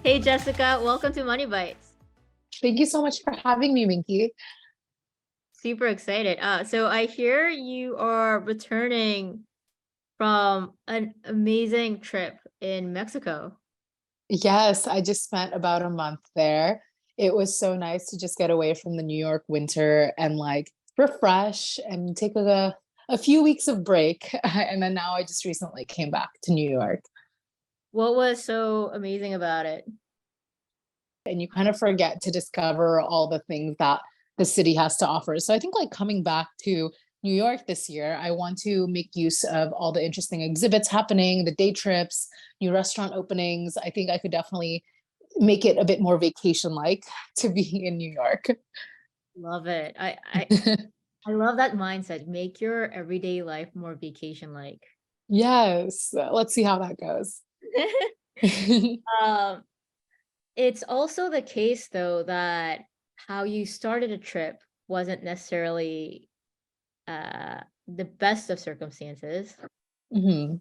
Hey, Jessica, welcome to Money Bites. Thank you so much for having me, Minky. Super excited. So I hear you are returning from an amazing trip in Mexico. Yes, I just spent about a month there. It was so nice to just get away from the New York winter and like refresh and take a few weeks of break. And then now I just recently came back to New York. What was so amazing about it? And you kind of forget to discover all the things that the city has to offer. So I think like coming back to New York this year, I want to make use of all the interesting exhibits happening, the day trips, new restaurant openings. I think I could definitely make it a bit more vacation like to be in New York. Love it. I love that mindset. Make your everyday life more vacation-like. Yes, let's see how that goes. Um, it's also the case though that how you started a trip wasn't necessarily the best of circumstances. Mhm.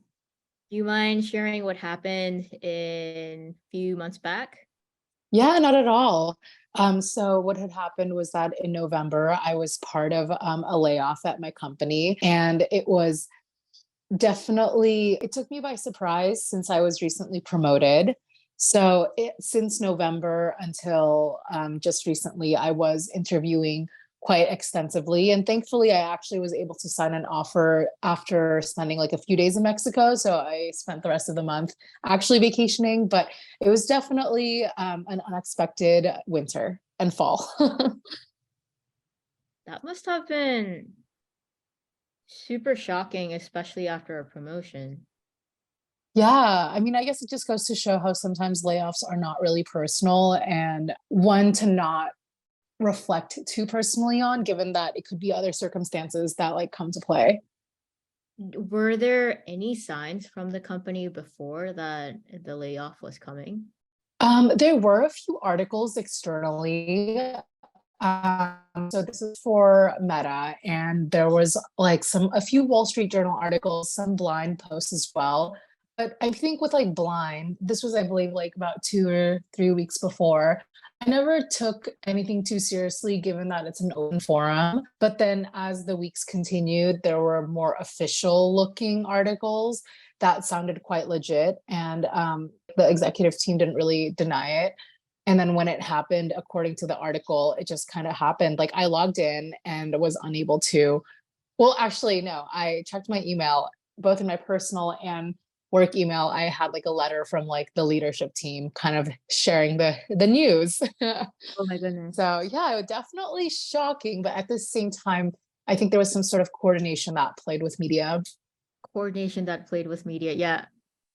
Do you mind sharing what happened in a few months back? Yeah, not at all. So what had happened was that in November, I was part of a layoff at my company, and it was definitely, it took me by surprise since I was recently promoted. So since November until just recently, I was interviewing quite extensively. And thankfully, I actually was able to sign an offer after spending like a few days in Mexico. So I spent the rest of the month actually vacationing, but it was definitely an unexpected winter and fall. That must have been super shocking, especially after a promotion. Yeah, I mean, I guess it just goes to show how sometimes layoffs are not really personal and one to not reflect too personally on, given that it could be other circumstances that like come to play. Were there any signs from the company before that the layoff was coming? There were a few articles externally. So this is for Meta, and there was like a few Wall Street Journal articles, some Blind posts as well. But I think with like Blind, this was, I believe, like about 2 or 3 weeks before. I never took anything too seriously, given that it's an open forum. But then as the weeks continued, there were more official looking articles that sounded quite legit. And the executive team didn't really deny it. And then when it happened, according to the article, it just kind of happened. Like I logged in and was unable to. Well, actually, no, I checked my email, both in my personal and work email. I had like a letter from like the leadership team kind of sharing the news. Oh my goodness. So yeah, it was definitely shocking. But at the same time, I think there was some sort of coordination that played with media, Coordination that played with media. Yeah,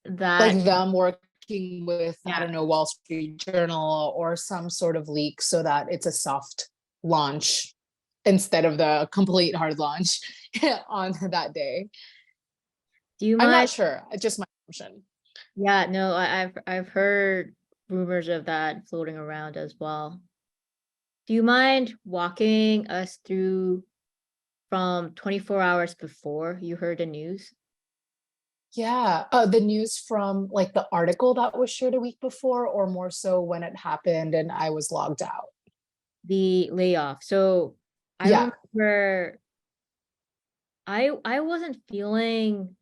that, like them working with, I yeah. don't know, Wall Street Journal or some sort of leak so that it's a soft launch instead of the complete hard launch on that day. Do you I'm not mind? sure. It's just my assumption. Yeah, no, I've heard rumors of that floating around as well. Do you mind walking us through from 24 hours before you heard the news? Yeah. The news from like the article that was shared a week before, or more so when it happened and I was logged out. The layoff. So I Yeah. remember I wasn't feeling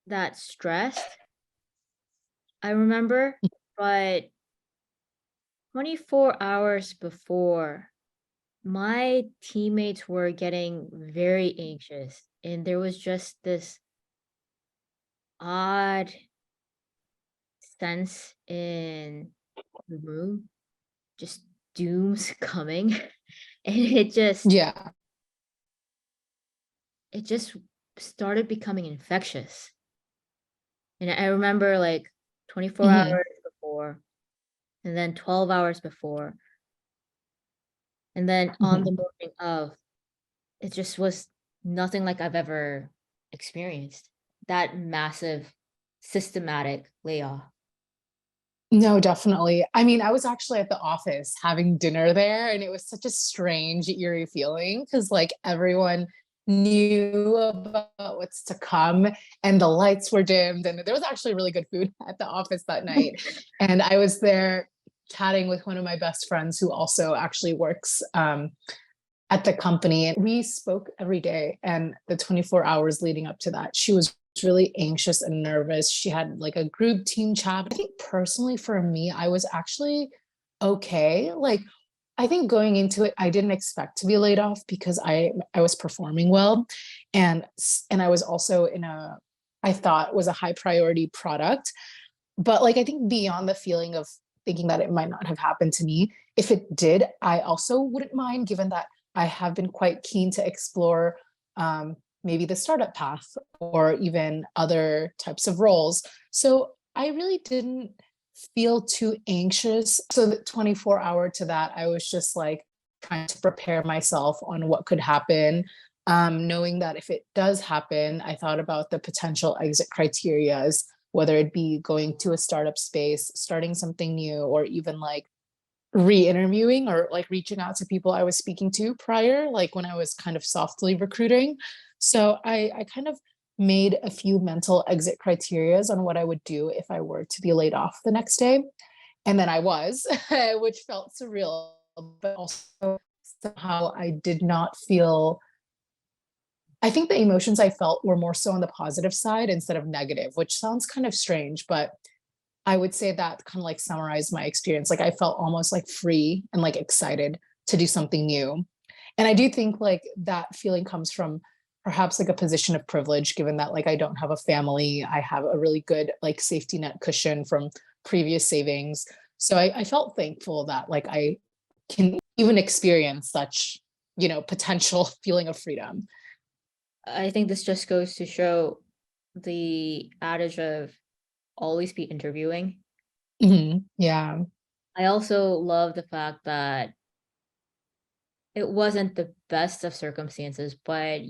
that stressed. I remember, but 24 hours before, my teammates were getting very anxious, and there was just this odd sense in the room, just doom's coming, and Yeah. it just started becoming infectious. And I remember like 24 Hmm. hours before, and then 12 hours before, and then on the Hmm. morning of, it just was nothing like I've ever experienced. That massive systematic layoff. No, definitely. I mean, I was actually at the office having dinner there, and it was such a strange, eerie feeling because, like, everyone knew about what's to come, and the lights were dimmed, and there was actually really good food at the office that night. And I was there chatting with one of my best friends who also actually works at the company, and we spoke every day. And the 24 hours leading up to that, she was really anxious and nervous. She had like a group team chat. I think personally for me, I was actually okay. Like, I think going into it, I didn't expect to be laid off because I was performing well, and I was also in a, I thought was a high priority product. But like, I think beyond the feeling of thinking that it might not have happened to me, if it did, I also wouldn't mind, given that I have been quite keen to explore maybe the startup path or even other types of roles. So I really didn't feel too anxious. So the 24-hour to that, I was just like trying to prepare myself on what could happen. Knowing that if it does happen, I thought about the potential exit criterias, whether it be going to a startup space, starting something new, or even like re-interviewing or like reaching out to people I was speaking to prior, like when I was kind of softly recruiting. So I kind of made a few mental exit criterias on what I would do if I were to be laid off the next day. And then I was, which felt surreal, but also somehow I did not feel, I think the emotions I felt were more so on the positive side instead of negative, which sounds kind of strange, but I would say that kind of like summarized my experience. Like I felt almost like free and like excited to do something new. And I do think like that feeling comes from perhaps like a position of privilege, given that like I don't have a family. I have a really good like safety net cushion from previous savings. So I felt thankful that like I can even experience such, potential feeling of freedom. I think this just goes to show the adage of always be interviewing. Yeah. I also love the fact that it wasn't the best of circumstances, but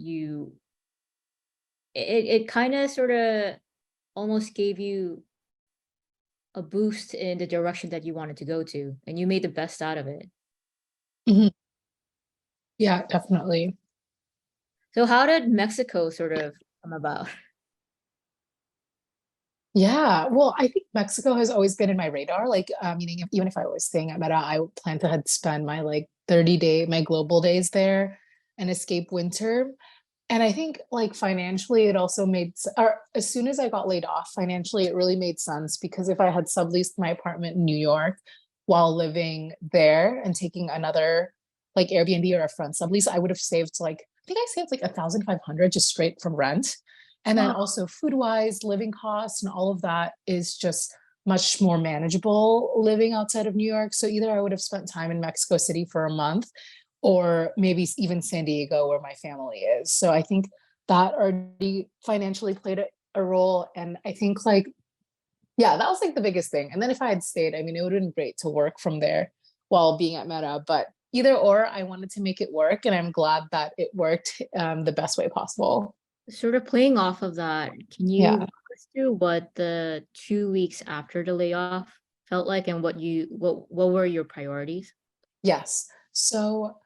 it kind of sort of almost gave you a boost in the direction that you wanted to go to, and you made the best out of it. Mhm. Yeah, definitely. So how did Mexico sort of come about? Yeah, well, I think Mexico has always been in my radar. Like, meaning even if I was staying at Meta, I plan to had spend my like 30 day, my global days there and escape winter. And I think like financially, it also or as soon as I got laid off financially, it really made sense because if I had subleased my apartment in New York while living there and taking another like Airbnb or a friend sublease, I would have saved like, I think I saved like 1,500 just straight from rent. And then Wow. also food wise, living costs and all of that is just much more manageable living outside of New York. So either I would have spent time in Mexico City for a month or maybe even San Diego where my family is. So I think that already financially played a role. And I think like, yeah, that was like the biggest thing. And then if I had stayed, I mean, it would have been great to work from there while being at Meta, but either or, I wanted to make it work. And I'm glad that it worked the best way possible. Sort of playing off of that, can you Yeah. walk us through what the 2 weeks after the layoff felt like and what were your priorities? Yes. So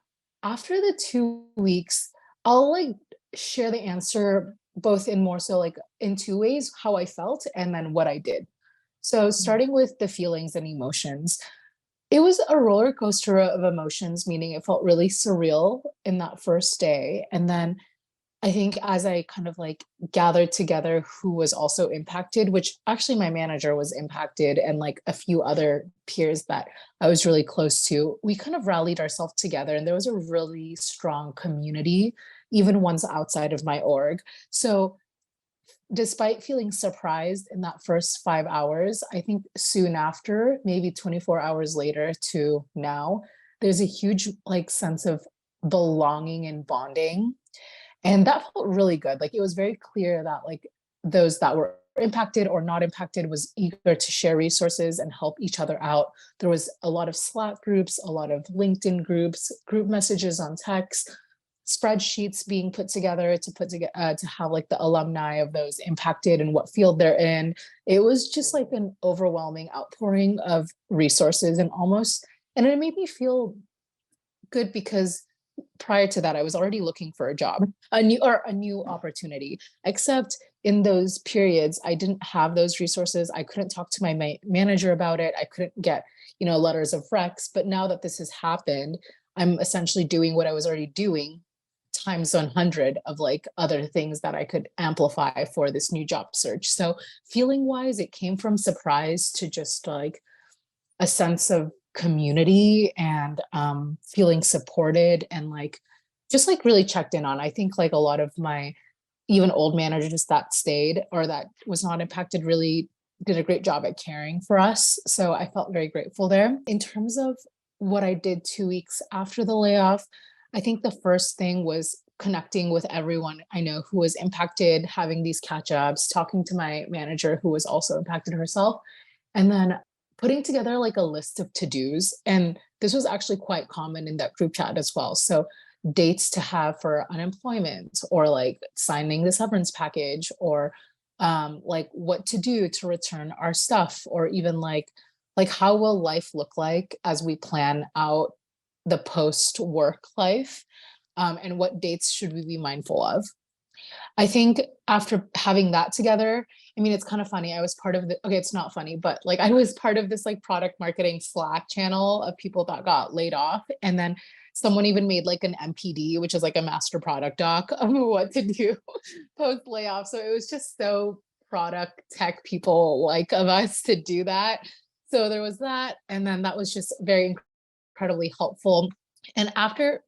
after the 2 weeks, I'll like share the answer both in more so like in two ways, how I felt and then what I did. So Mm. starting with the feelings and emotions, it was a roller coaster of emotions, meaning it felt really surreal in that first day. And then I think as I kind of like gathered together who was also impacted, which actually my manager was impacted and like a few other peers that I was really close to, we kind of rallied ourselves together and there was a really strong community, even ones outside of my org. So despite feeling surprised in that first 5 hours, I think soon after, maybe 24 hours later to now, there's a huge like sense of belonging and bonding, and that felt really good. Like it was very clear that like those that were impacted or not impacted was eager to share resources and help each other out. There was a lot of Slack groups, a lot of LinkedIn groups, group messages on text, spreadsheets being put together to have like the alumni of those impacted and what field they're in. It was just like an overwhelming outpouring of resources and almost, and it made me feel good because prior to that, I was already looking for a job, a new opportunity, except in those periods, I didn't have those resources. I couldn't talk to my manager about it. I couldn't get, letters of recs. But now that this has happened, I'm essentially doing what I was already doing times 100 of like other things that I could amplify for this new job search. So feeling wise, it came from surprise to just like a sense of community and feeling supported and like just like really checked in on. I think like a lot of my even old managers that stayed or that was not impacted really did a great job at caring for us. So I felt very grateful there. In terms of what I did 2 weeks after the layoff, I think the first thing was connecting with everyone I know who was impacted, having these catch ups, talking to my manager who was also impacted herself, and then putting together like a list of to-dos. And this was actually quite common in that group chat as well. So dates to have for unemployment or like signing the severance package or like what to do to return our stuff or even like how will life look like as we plan out the post work life and what dates should we be mindful of. I think after having that together, I mean, it's kind of funny. I was part of the, okay, it's not funny, but like I was part of this like product marketing Slack channel of people that got laid off. And then someone even made like an MPD, which is like a master product doc of what to do post layoff. So it was just so product tech people like of us to do that. So there was that. And then that was just very incredibly helpful. And after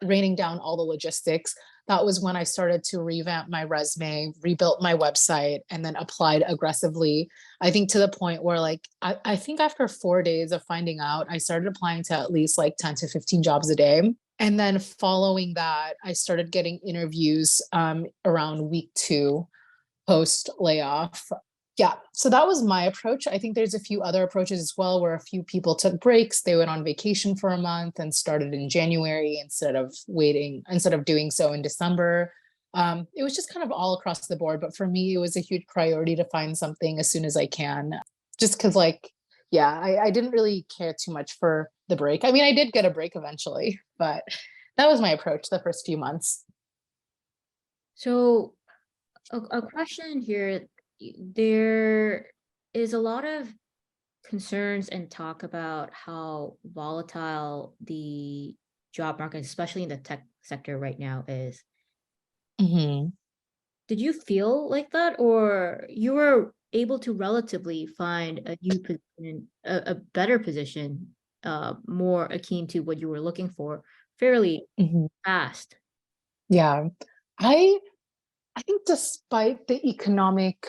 raining down all the logistics, that was when I started to revamp my resume, rebuilt my website, and then applied aggressively. I think to the point where like I think after 4 days of finding out, I started applying to at least like 10 to 15 jobs a day. And then following that, I started getting interviews around week 2 post layoff. Yeah, so that was my approach. I think there's a few other approaches as well where a few people took breaks. They went on vacation for a month and started in January instead of doing so in December. It was just kind of all across the board. But for me, it was a huge priority to find something as soon as I can, just because, like, yeah, I didn't really care too much for the break. I mean, I did get a break eventually, but that was my approach the first few months. So a question here, there is a lot of concerns and talk about how volatile the job market, especially in the tech sector right now, is. Mhm. Did you feel like that, or you were able to relatively find a new position, a better position, more akin to what you were looking for fairly Mhm. fast? Yeah. I I think despite the economic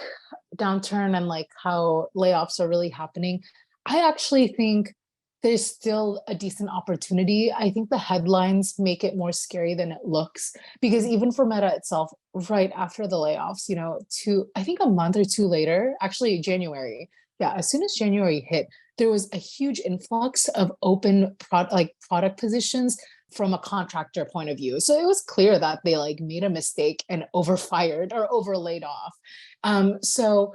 downturn and like how layoffs are really happening, I actually think there's still a decent opportunity. I think the headlines make it more scary than it looks because even for Meta itself, right after the layoffs, I think a month or two later, actually January, yeah, as soon as January hit, there was a huge influx of open product positions from a contractor point of view. So it was clear that they like made a mistake and overfired or over laid off. So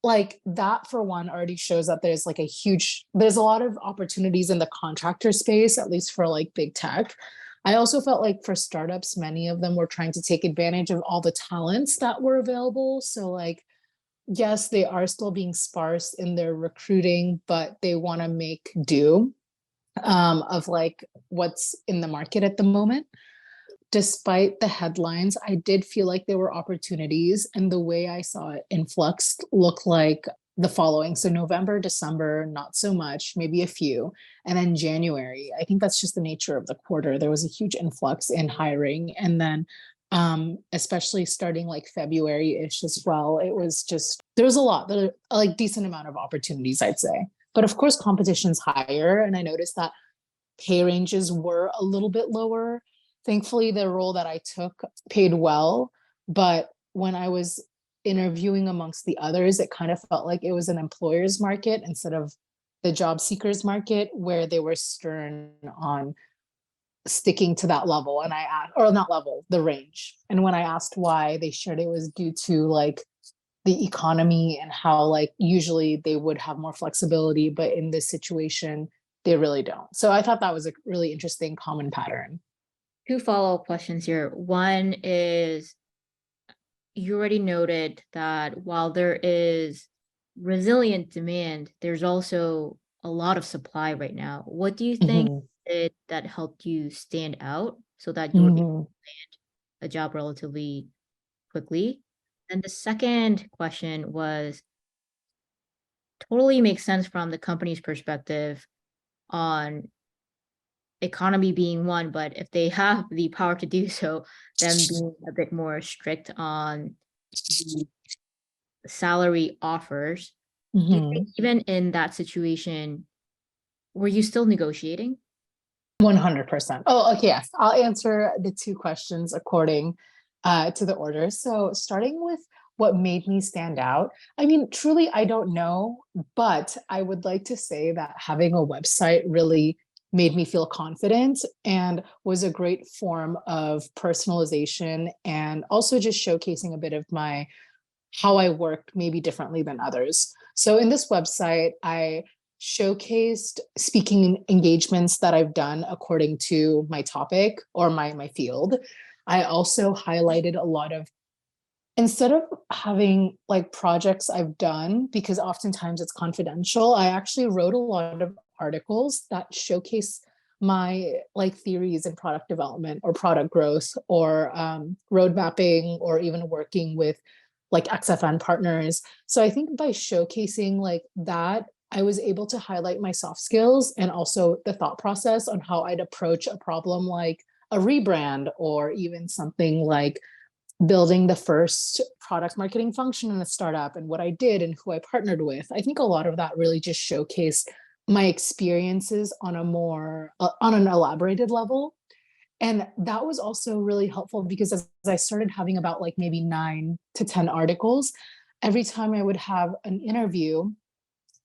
like that for one already shows that there's a lot of opportunities in the contractor space, at least for like big tech. I also felt like for startups, many of them were trying to take advantage of all the talents that were available. So like, yes, they are still being sparse in their recruiting, but they want to make do of like what's in the market at the moment. Despite the headlines, I did feel like there were opportunities, and the way I saw it influxed looked like the following. So November, December, not so much, maybe a few. And then January, I think that's just the nature of the quarter. There was a huge influx in hiring. And then especially starting like February-ish as well, it was just there was a lot, like decent amount of opportunities, I'd say. But of course, competition's higher. And I noticed that pay ranges were a little bit lower. Thankfully, the role that I took paid well, but when I was interviewing amongst the others, it kind of felt like it was an employer's market instead of the job seekers market where they were stern on sticking to that level. And I asked, or not level, the range. And when I asked why, they shared it was due to like the economy and how like usually they would have more flexibility, but in this situation, they really don't. So I thought that was a really interesting common pattern. Two follow-up questions here. One is, you already noted that while there is resilient demand, there's also a lot of supply right now. What do you think Mhm, that helped you stand out so that you were able to mhm, land a job relatively quickly? And the second question was, totally makes sense from the company's perspective on economy being one, but if they have the power to do so, them being a bit more strict on the salary offers. Do you think mhm. even in that situation, were you still negotiating? 100%. Oh, okay. Yes. I'll answer the two questions according to the order. So, starting with what made me stand out, I mean, truly, I don't know, but I would like to say that having a website really made me feel confident and was a great form of personalization and also just showcasing a bit of my how I work maybe differently than others. So in this website, I showcased speaking engagements that I've done according to my topic or my field. I also highlighted a lot of, instead of having like projects I've done, because oftentimes it's confidential, I actually wrote a lot of articles that showcase my like theories in product development or product growth or road mapping or even working with like XFN partners. So I think by showcasing like that, I was able to highlight my soft skills and also the thought process on how I'd approach a problem like a rebrand or even something like building the first product marketing function in a startup and what I did and who I partnered with. I think a lot of that really just showcased my experiences on a more on an elaborated level. And that was also really helpful because as I started having about like maybe 9 to 10 articles, every time I would have an interview,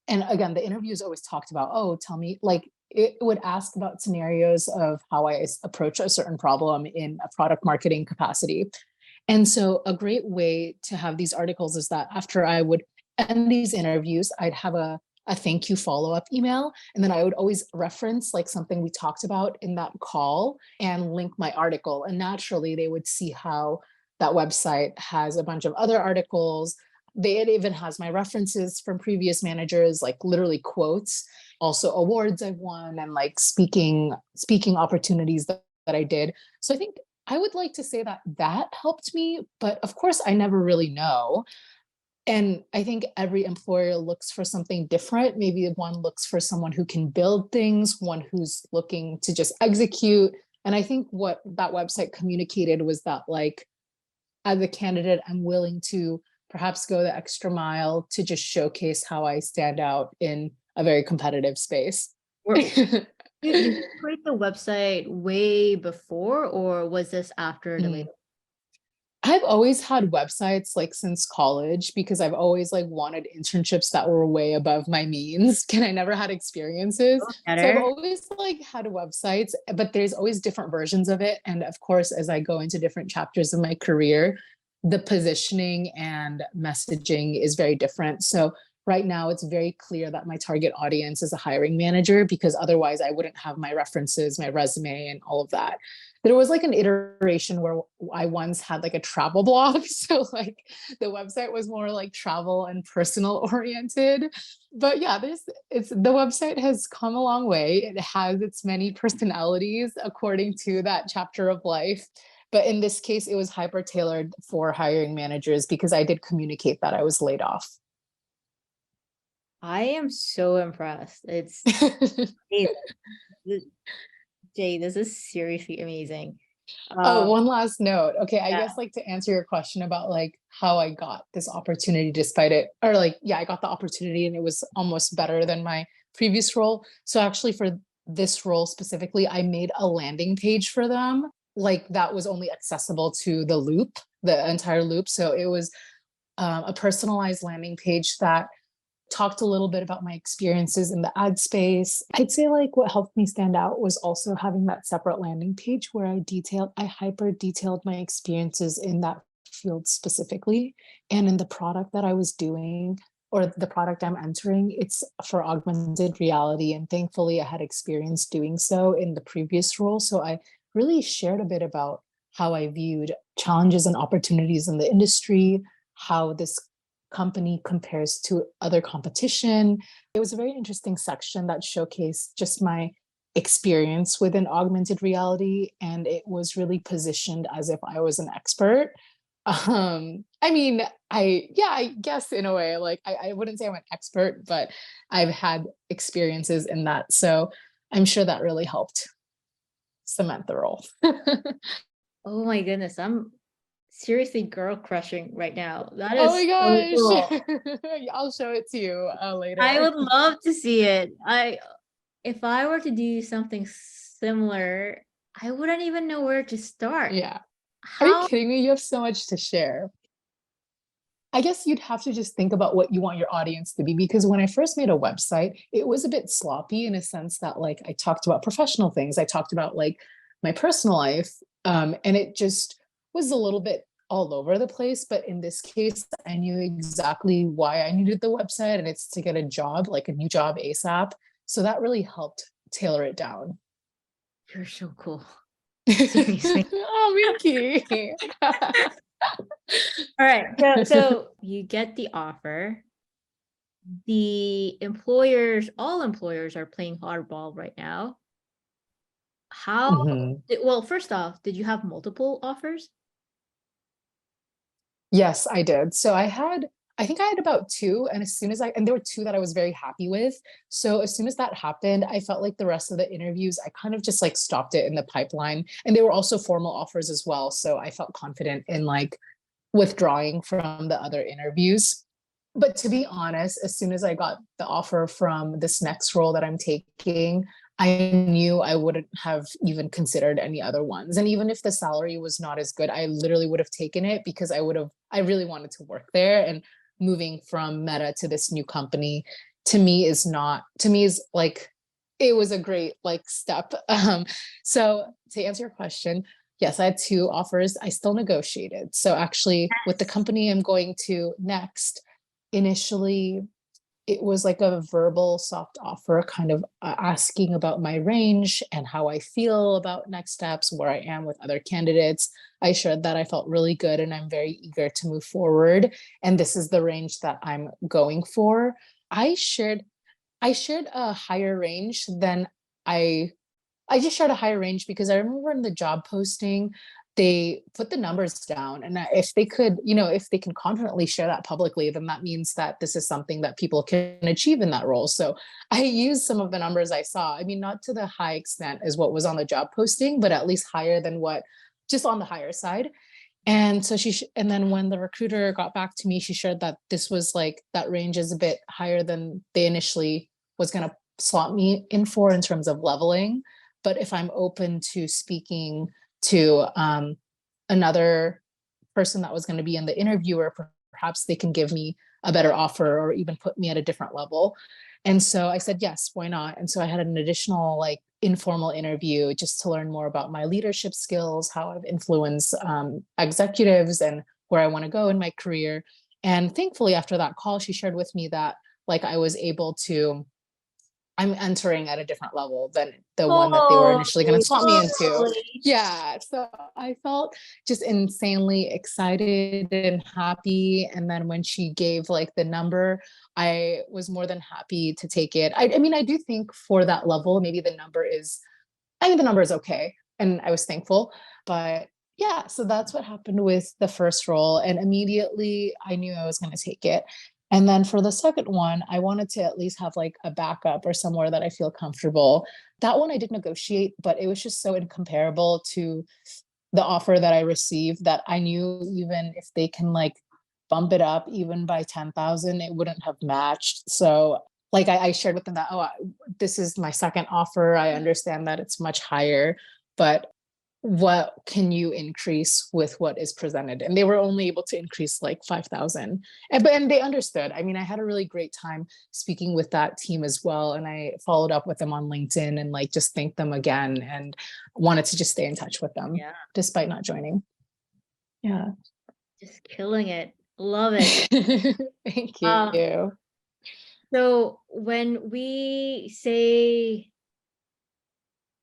and again, the interviews always talked about, oh, tell me, like it would ask about scenarios of how I approach a certain problem in a product marketing capacity. And so, a great way to have these articles is that after I would end these interviews, I'd have a thank you follow up email. And then I would always reference like something we talked about in that call and link my article. And naturally, they would see how that website has a bunch of other articles. It even has my references from previous managers, like literally quotes, also awards I've won and like speaking opportunities that I did. So I think I would like to say that that helped me, but of course, I never really know. And I think every employer looks for something different. Maybe one looks for someone who can build things, one who's looking to just execute. And I think what that website communicated was that, like, as a candidate, I'm willing to perhaps go the extra mile to just showcase how I stand out in a very competitive space. Or did you create the website way before, or was this after the Mm. layoff? I've always had websites like since college because I've always like wanted internships that were way above my means and I never had experiences. So I've Better. always like had websites, but there's always different versions of it. And of course, as I go into different chapters of my career, the positioning and messaging is very different. So right now it's very clear that my target audience is a hiring manager because otherwise I wouldn't have my references, my resume, and all of that. There was like an iteration where I once had like a travel blog. So like the website was more like travel and personal oriented. But yeah, it's the website has come a long way. It has its many personalities according to that chapter of life. But in this case, it was hyper tailored for hiring managers because I did communicate that I was laid off. I am so impressed. It's amazing. Th- Jay, this is seriously amazing. Oh, Um, one last note. Okay, I yeah. guess like to answer your question about like how I got this opportunity despite it, or like, yeah, I got the opportunity and it was almost better than my previous role. So actually for this role specifically, I made a landing page for them. Like that was only accessible to the loop, the entire loop. So it was a personalized landing page that talked a little bit about my experiences in the ad space. I'd say like what helped me stand out was also having that separate landing page where I hyper detailed my experiences in that field specifically and in the product that I was doing or the product I'm entering. It's for augmented reality. And thankfully I had experience doing so in the previous role. So I really shared a bit about how I viewed challenges and opportunities in the industry, how this company compares to other competition. It was a very interesting section that showcased just my experience within augmented reality, and it was really positioned as if I was an expert. I mean, I guess in a way, like I wouldn't say I'm an expert, but I've had experiences in that. So I'm sure that really helped cement the role. Oh my goodness, I'm seriously girl crushing right now. That Oh is my so gosh. cool. I'll show it to you I later. would love to see it. If I were to do something similar, I wouldn't even know where to start. Yeah. Are you How? kidding me? You have so much to share. I guess you'd have to just think about what you want your audience to be, because when I first made a website, it was a bit sloppy in a sense that like I talked about professional things, I talked about like my personal life, and it just was a little bit all over the place. But in this case, I knew exactly why I needed the website, and it's to get a job, like a new job ASAP. So that really helped tailor it down. You're so cool. Seriously. Oh, Minky. All right. So you get the offer. All employers are playing hardball right now. How, Mhm. well, first off, did you have multiple offers? Yes, I did. So I think I had about two. And as soon as and there were two that I was very happy with. So as soon as that happened, I felt like the rest of the interviews, I kind of just like stopped it in the pipeline. And they were also formal offers as well. So I felt confident in like withdrawing from the other interviews. But to be honest, as soon as I got the offer from this next role that I'm taking, I knew I wouldn't have even considered any other ones. And even if the salary was not as good, I literally would have taken it because I really wanted to work there. And moving from Meta to this new company to me is like, it was a great like step. So to answer your question, yes, I had two offers. I still negotiated. So actually, with the company I'm going to next, initially it was like a verbal soft offer, kind of asking about my range and how I feel about next steps, where I am with other candidates. I shared that I felt really good and I'm very eager to move forward. And this is the range that I'm going for. I shared I shared a higher range than I I just shared a higher range because I remember in the job posting, they put the numbers down. And if they could, if they can confidently share that publicly, then that means that this is something that people can achieve in that role. So I used some of the numbers I saw. I mean, not to the high extent as what was on the job posting, but at least higher than what, just on the higher side. And so and then when the recruiter got back to me, she shared that this was like, that range is a bit higher than they initially was going to slot me in for in terms of leveling. But if I'm open to speaking to another person that was going to be in the interview, or perhaps they can give me a better offer or even put me at a different level. And so I said, yes, why not? And so I had an additional like informal interview just to learn more about my leadership skills, how I've influenced executives, and where I want to go in my career. And thankfully, after that call, she shared with me that like I was able to I'm entering at a different level than the one that they were Oh, initially going to slot me into. totally. Yeah. So I felt just insanely excited and happy. And then when she gave like the number, I was more than happy to take it. I mean, I do think for that level, maybe I think the number is okay. And I was thankful. But yeah, so that's what happened with the first role. And immediately I knew I was going to take it. And then for the second one, I wanted to at least have like a backup or somewhere that I feel comfortable. That one I did negotiate, but it was just so incomparable to the offer that I received that I knew even if they can like bump it up even by 10,000, it wouldn't have matched. So like I shared with them that, this is my second offer. I understand that it's much higher, but what can you increase with what is presented? And they were only able to increase like 5,000. And they understood. I mean, I had a really great time speaking with that team as well. And I followed up with them on LinkedIn and like just thanked them again and wanted to just stay in touch with them Yeah, despite not joining. Yeah. just killing it. Love it. Thank Um, you. so when we say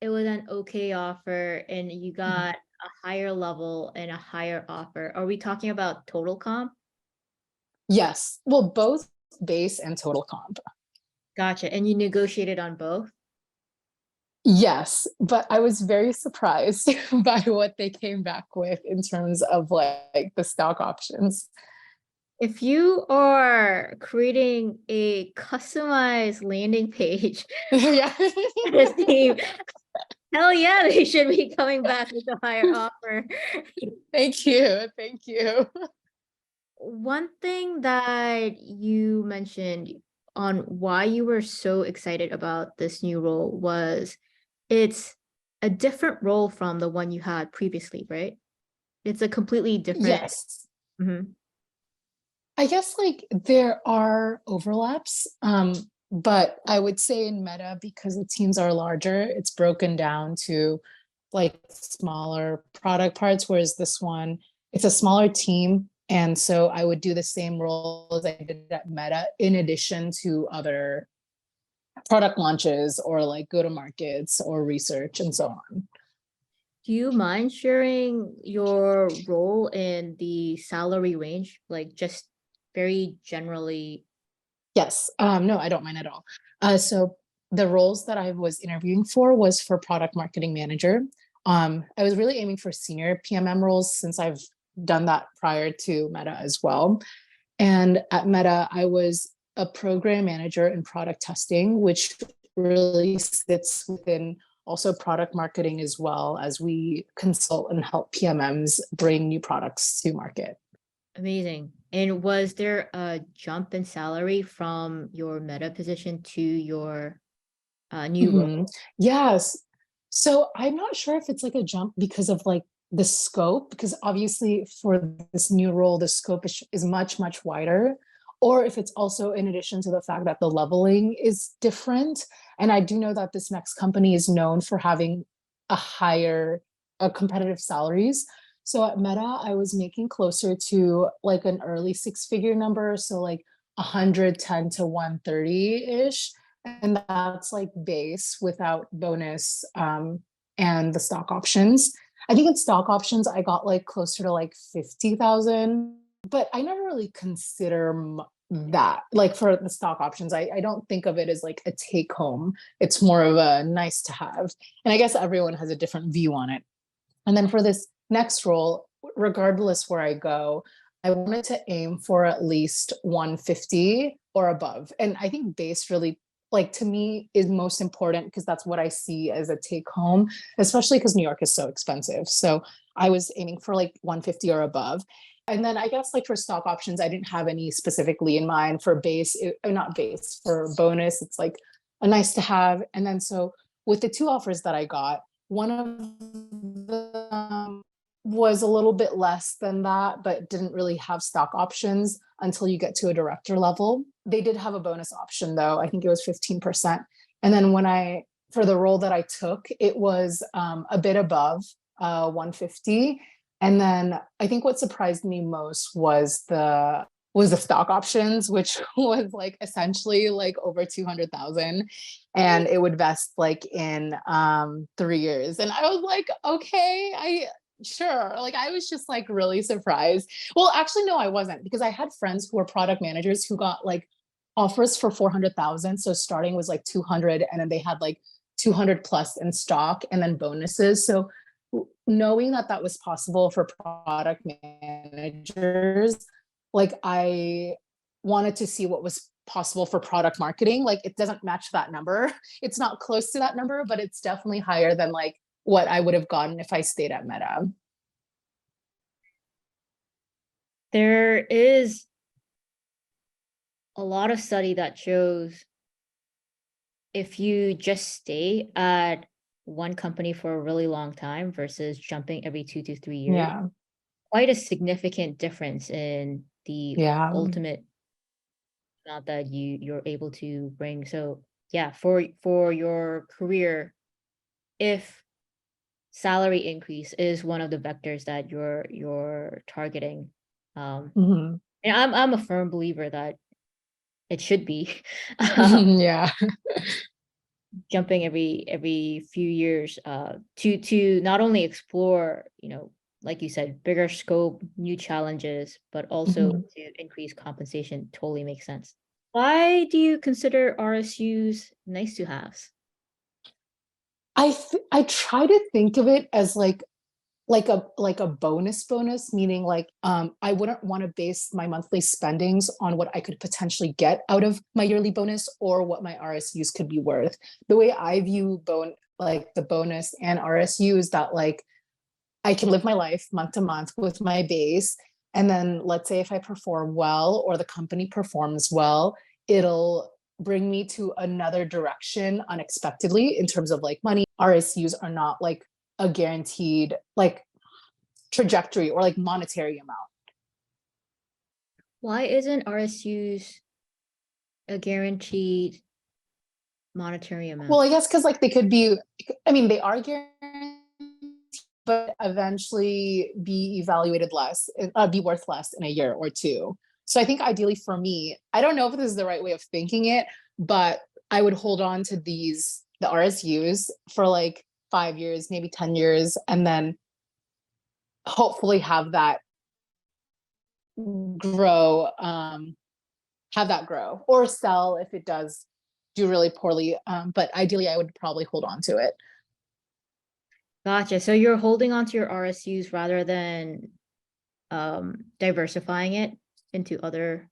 it was an okay offer and you got a higher level and a higher offer, are we talking about total comp? Yes. Well, both base and total comp. Gotcha. And you negotiated on both? Yes, but I was very surprised by what they came back with in terms of like the stock options. If you are creating a customized landing page Yeah. for this team, hell yeah, they should be coming back with a higher offer. Thank you. Thank you. One thing that you mentioned on why you were so excited about this new role was it's a different role from the one you had previously, right? It's a completely different. Yes. Mhm. I guess like there are overlaps, but I would say in Meta, because the teams are larger, it's broken down to like smaller product parts, whereas this one, it's a smaller team. And so I would do the same role as I did at Meta, in addition to other product launches or like go to markets or research and so on. Do you mind sharing your role in the salary range? Like just very generally. Yes, no, I don't mind at all. So the roles that I was interviewing for was for product marketing manager. I was really aiming for senior PMM roles since I've done that prior to Meta as well. And at Meta, I was a program manager in product testing, which really sits within also product marketing as well, as we consult and help PMMs bring new products to market. Amazing. And was there a jump in salary from your meta position to your new Mhm. role? Yes. So I'm not sure if it's like a jump because of like the scope, because obviously for this new role, the scope is much, much wider, or if it's also in addition to the fact that the leveling is different. And I do know that this next company is known for having a higher, competitive salaries. So at Meta, I was making closer to like an early six-figure number. So like 110 to 130-ish, and that's like base without bonus, and the stock options. I think in stock options I got like closer to like 50,000, but I never really consider that like for the stock options. I don't think of it as like a take home. It's more of a nice to have, and I guess everyone has a different view on it. And then for this next role, regardless where I go, I wanted to aim for at least 150 or above. And I think base really, like, to me, is most important because that's what I see as a take home, especially because New York is so expensive. So I was aiming for like 150 or above. And then I guess like for stock options, I didn't have any specifically in mind. For base, not base, for bonus, it's like a nice to have. And then so with the two offers that I got, one of them was a little bit less than that, but didn't really have stock options until you get to a director level. They did have a bonus option though. I think it was 15%. And then for the role that I took, it was a bit above 150. And then I think what surprised me most was the stock options, which was like essentially like over 200,000, and it would vest like in 3 years. And I was like, okay, sure. Like I was just like really surprised. Well, actually, no, I wasn't, because I had friends who were product managers who got like offers for 400,000. So starting was like 200, and then they had like 200 plus in stock and then bonuses. So knowing that that was possible for product managers, like I wanted to see what was possible for product marketing. Like it doesn't match that number. It's not close to that number, but it's definitely higher than like what I would have gotten if I stayed at Meta. There is a lot of study that shows if you just stay at one company for a really long time versus jumping every 2 to 3 years, Yeah. quite a significant difference in the Yeah. ultimate amount that you're able to bring. So yeah, for your career, if salary increase is one of the vectors that you're targeting, um, Mhm. and I'm a firm believer that it should be. Yeah. jumping every few years to not only explore, like you said, bigger scope, new challenges, but also Mhm. to increase compensation totally makes sense. Why do you consider RSUs nice to haves? I try to think of it as like a bonus, meaning like I wouldn't want to base my monthly spendings on what I could potentially get out of my yearly bonus or what my RSUs could be worth. The way I view like the bonus and RSU is that like I can live my life month to month with my base. And then let's say if I perform well or the company performs well, it'll bring me to another direction unexpectedly in terms of like money. RSUs are not like a guaranteed like trajectory or like monetary amount. Why isn't RSUs a guaranteed monetary Well, amount? I guess because like they could be, I mean, they are guaranteed, but eventually be evaluated less, be worth less in a year or two. So I think ideally for me, I don't know if this is the right way of thinking it, but I would hold on to the RSUs for like 5 years, maybe 10 years, and then hopefully grow, have that grow or sell if it does do really poorly. But ideally, I would probably hold on to it. Gotcha. So you're holding on to your RSUs rather than diversifying it into other.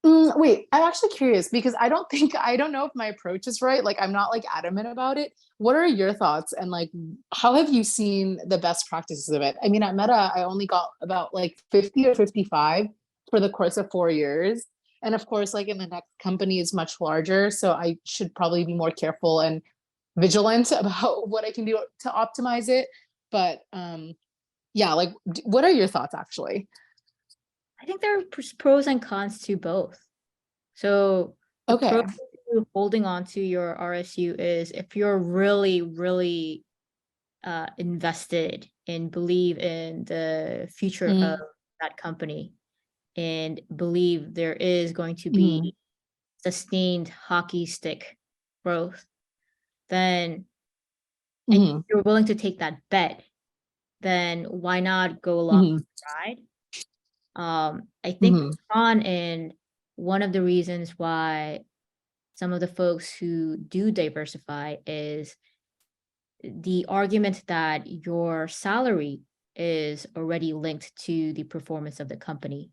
Wait, I'm actually curious because I don't know if my approach is right. Like, I'm not like adamant about it. What are your thoughts? And like, how have you seen the best practices of it? I mean, at Meta, I only got about like 50 or 55 for the course of 4 years. And of course, like in the next company is much larger. So I should probably be more careful and vigilant about what I can do to optimize it. But yeah, like, what are your thoughts actually? I think there are pros and cons to both. So the pro Okay. to holding on to your RSU is if you're really, really invested and believe in the future of Mm-hmm. that company and believe there is going to be sustained hockey stick growth, then and Mm-hmm. you're willing to take that bet, then why not go along Mm-hmm. for the ride? I think Mm-hmm. on and one of the reasons why some of the folks who do diversify is the argument that your salary is already linked to the performance of the company.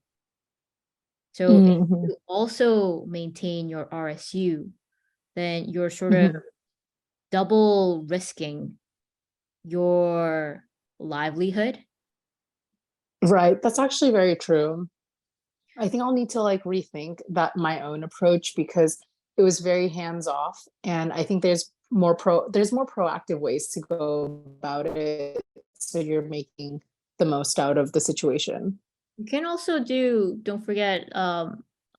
So if Mm-hmm. you also maintain your RSU, then you're sort of Mm-hmm. double risking your livelihood. Right. That's actually very true. I think I'll need to like rethink that my own approach because it was very hands off. And I think there's more proactive ways to go about it. So you're making the most out of the situation. You can also do, don't forget,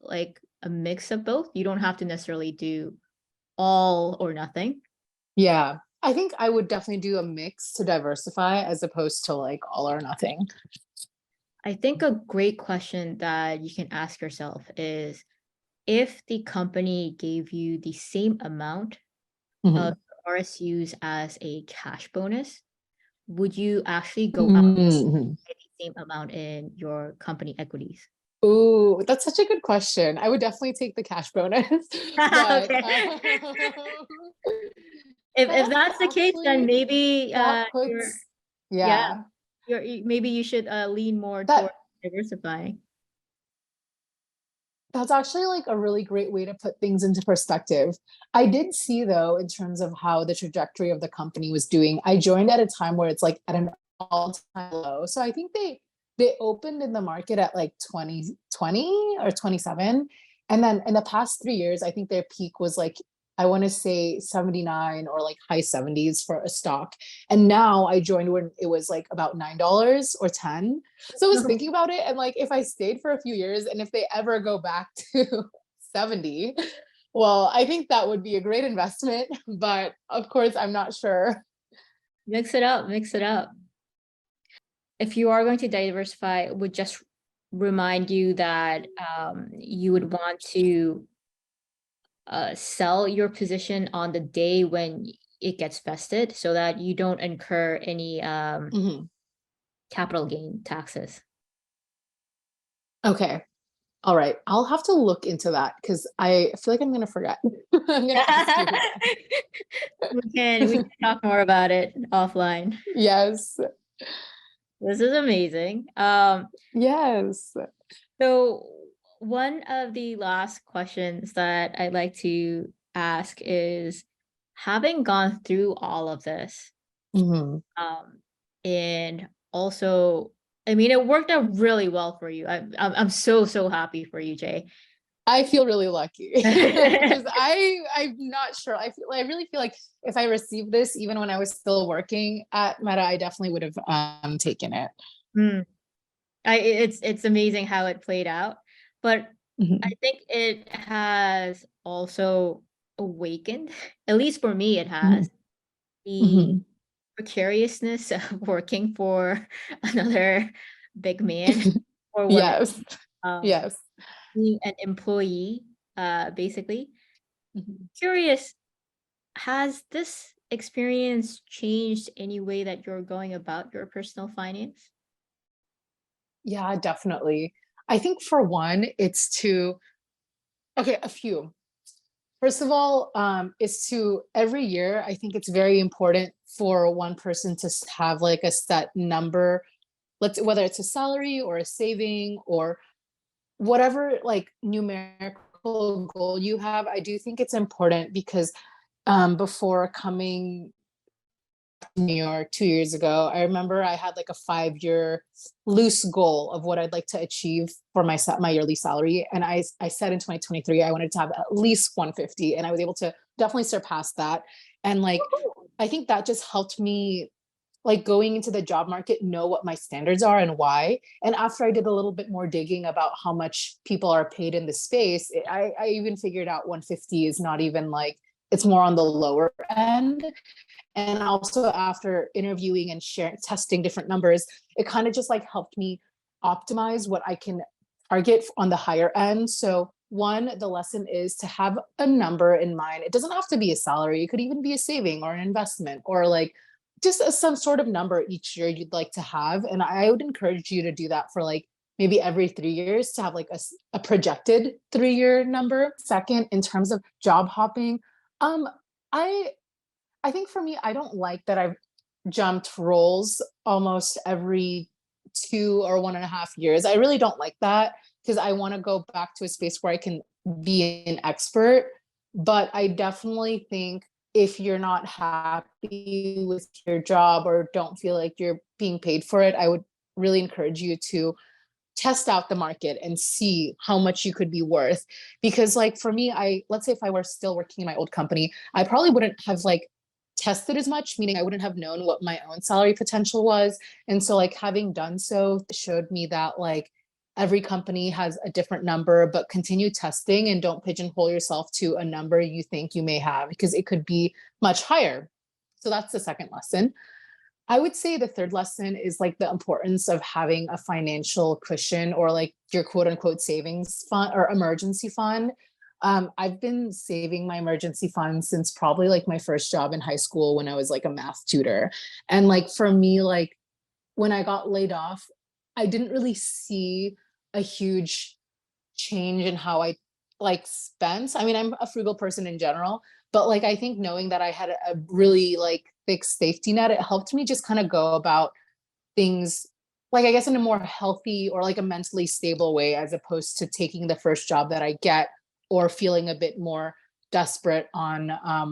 like a mix of both. You don't have to necessarily do all or nothing. Yeah. I think I would definitely do a mix to diversify as opposed to like all or nothing. I think a great question that you can ask yourself is if the company gave you the same amount of Mhm. RSUs as a cash bonus, would you actually go out Mhm. and get the same amount in your company equities? Ooh, that's such a good question. I would definitely take the cash bonus, but Okay. If that's that's the case, then actually maybe that you're puts yeah, yeah, maybe you should lean more that toward diversifying. that's actually like a really great way to put things into perspective. I did see though, in terms of how the trajectory of the company was doing, I joined at a time where it's like at an all-time low. So I think they opened in the market at like 2020 or 27. And then in the past 3 years, I think their peak was like, I want to say 79 or like high 70s for a stock. And now I joined when it was like about $9 or 10. So I was thinking about it, and like if I stayed for a few years and if they ever go back to 70, well, I think that would be a great investment. But of course, I'm not sure. Mix it up, mix it up. If you are going to diversify, it would just remind you that you would want to sell your position on the day when it gets vested so that you don't incur any Mhm. capital gain taxes. Okay. All right. I'll have to look into that because I feel like I'm gonna forget. I'm gonna ask you again. We can talk more about it offline. Yes. This is amazing. Yes. So one of the last questions that I'd like to ask is, having gone through all of this, Mhm. um, and also, I mean, it worked out really well for you. I'm so happy for you, Jay. I feel really lucky because I'm not sure. I really feel like if I received this even when I was still working at Meta, I definitely would have taken it. Mm. It's amazing how it played out, but I Mhm. think it has also awakened, at least for me, it has Mhm. the Mhm. precariousness of working for another big man or woman, Yes. um, Yes. being an employee, basically. Mhm. Curious, has this experience changed any way that you're going about your personal finance? Yeah, definitely. I think for one, it's to okay, a few. First of all, is to every year, I think it's very important for one person to have like a set number, let's whether it's a salary or a saving or whatever like numerical goal you have. I do think it's important because before coming to New York 2 years ago, I remember I had like a 5 year loose goal of what I'd like to achieve for my yearly salary. And I said in 2023, I wanted to have at least 150. And I was able to definitely surpass that. And like, Woohoo! I think that just helped me like going into the job market know what my standards are and why. And after I did a little bit more digging about how much people are paid in the space, I even figured out 150 is not even like it's more on the lower end. And also after interviewing and sharing testing different numbers, it kind of just like helped me optimize what I can target on the higher end. So one, the lesson is to have a number in mind. It doesn't have to be a salary, it could even be a saving or an investment or like just some sort of number each year you'd like to have. And I would encourage you to do that for like maybe every 3 years to have like a projected 3 year number. Second, in terms of job hopping, um, I I think for me, I don't like that I've jumped roles almost every 2 or 1.5 years. I really don't like that because I want to go back to a space where I can be an expert. But I definitely think if you're not happy with your job or don't feel like you're being paid for it, I would really encourage you to test out the market and see how much you could be worth. Because like for me, I let's say if I were still working in my old company, I probably wouldn't have like tested as much, meaning I wouldn't have known what my own salary potential was. And so like having done so showed me that like every company has a different number, but continue testing and don't pigeonhole yourself to a number you think you may have because it could be much higher. So that's the second lesson. I would say the third lesson is like the importance of having a financial cushion or like your quote unquote savings fund or emergency fund. I've been saving my emergency fund since probably like my first job in high school when I was like a math tutor. And like for me, like when I got laid off, I didn't really see a huge change in how I like spent. I mean, I'm a frugal person in general, but like I think knowing that I had a really like fixed safety net, it helped me just kind of go about things like I guess in a more healthy or like a mentally stable way as opposed to taking the first job that I get or feeling a bit more desperate on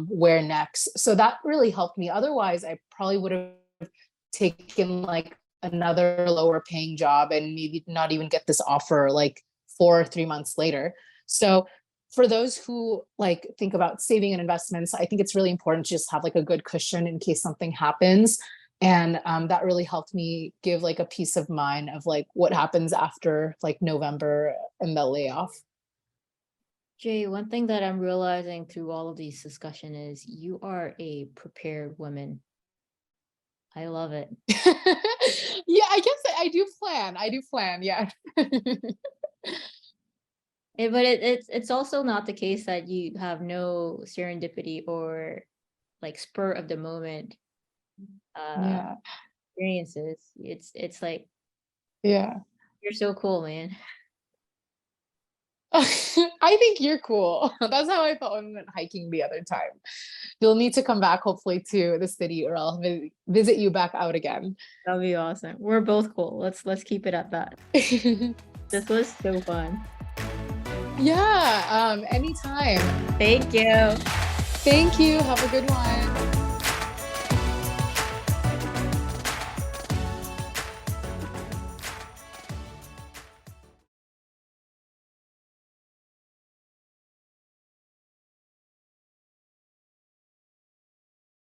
where next. So that really helped me. Otherwise, I probably would have taken like another lower paying job and maybe not even get this offer like 4 or 3 months later. So for those who like think about saving and investments, I think it's really important to just have like a good cushion in case something happens. And that really helped me give like a peace of mind of like what happens after like November and the layoff. Jay, one thing that I'm realizing through all of these discussion is you are a prepared woman. I love it. Yeah, I guess I do plan. I do plan. Yeah. It's also not the case that you have no serendipity or like spur of the moment Yeah. experiences. It's like Yeah. you're so cool, man. I think you're cool. That's how I felt when we went hiking the other time. You'll need to come back hopefully to the city or I'll visit you back out again. That'll be awesome. We're both cool. Let's keep it at that. This was so fun. Yeah, anytime. Thank you. Thank you. Have a good one.